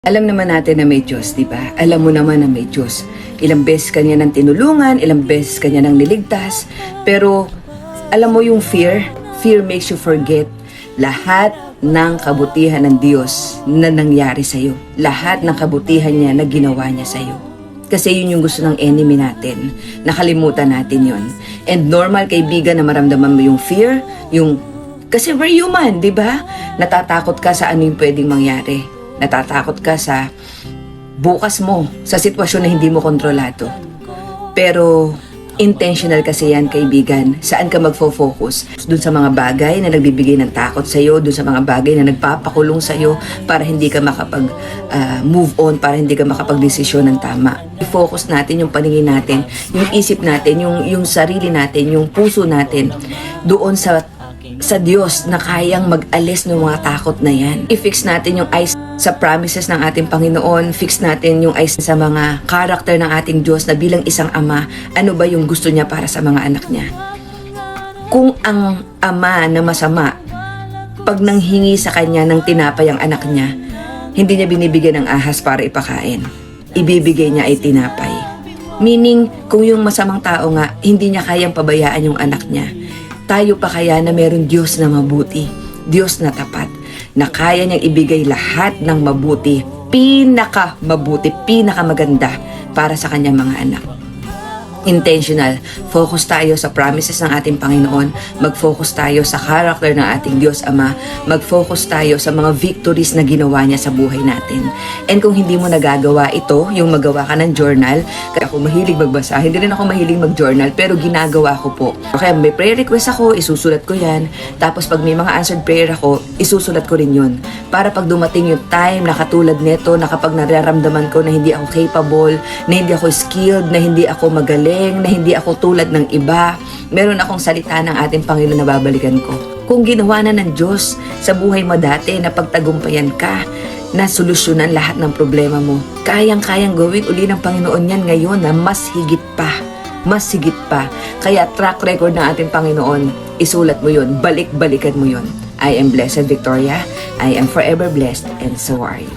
Alam naman natin na may Diyos, di ba? Alam mo naman na may Diyos. Ilang beses kanya nang tinulungan, ilang beses kanya nang niligtas. Pero, alam mo yung fear makes you forget lahat ng kabutihan ng Diyos na nangyari sa'yo. Lahat ng kabutihan niya na ginawa niya sa'yo. Kasi yun yung gusto ng enemy natin. Nakalimutan natin yun. And normal, kaibigan, na maramdaman mo yung fear, kasi we're human, di ba? Natatakot ka sa ano yung pwedeng mangyari. Natatakot ka sa bukas mo, sa sitwasyon na hindi mo kontrolado. Pero intentional kasi yan, kaibigan. Saan ka magfo-focus? Dun sa mga bagay na nagbibigay ng takot sa'yo, dun sa mga bagay na nagpapakulong sa'yo para hindi ka move on, para hindi ka makapag-desisyon ng tama. I-focus natin yung paningin natin, yung isip natin, yung sarili natin, yung puso natin doon sa Diyos na kayang mag-alis ng mga takot na yan. I-fix natin yung eyes sa promises ng ating Panginoon, fix natin yung eyes sa mga karakter ng ating Diyos na bilang isang ama, ano ba yung gusto niya para sa mga anak niya. Kung ang ama na masama, pag nanghingi sa kanya ng tinapay ang anak niya, hindi niya binibigyan ng ahas para ipakain. Ibibigay niya ay tinapay. Meaning, kung yung masamang tao nga, hindi niya kayang pabayaan yung anak niya, tayo pa kaya na meron Diyos na mabuti, Diyos na tapat, na kaya niyang ibigay lahat ng mabuti, pinakamabuti, pinakamaganda para sa kanyang mga anak. Intentional, focus tayo sa promises ng ating Panginoon, mag-focus tayo sa character ng ating Diyos Ama, mag-focus tayo sa mga victories na ginawa niya sa buhay natin. And kung hindi mo nagagawa ito, yung magawa ka ng journal, kaya ako mahilig magbasa, hindi rin ako mahilig mag-journal, pero ginagawa ko po. Okay, may prayer request ako, isusulat ko yan, tapos pag may mga answered prayer ako, isusulat ko rin yun. Para pag dumating yung time na katulad nito, na kapag nararamdaman ko na hindi ako capable, na hindi ako skilled, na hindi ako magaling, na hindi ako tulad ng iba, meron akong salita ng ating Panginoon na babalikan ko. Kung ginawa na ng Diyos sa buhay mo dati na pagtagumpayan ka, na solusyonan lahat ng problema mo, kayang-kayang gawin uli ng Panginoon yan ngayon na mas higit pa. Mas higit pa. Kaya track record ng ating Panginoon, isulat mo yun, balik-balikan mo yun. I am Blessed Victoria. I am forever blessed, and so are you.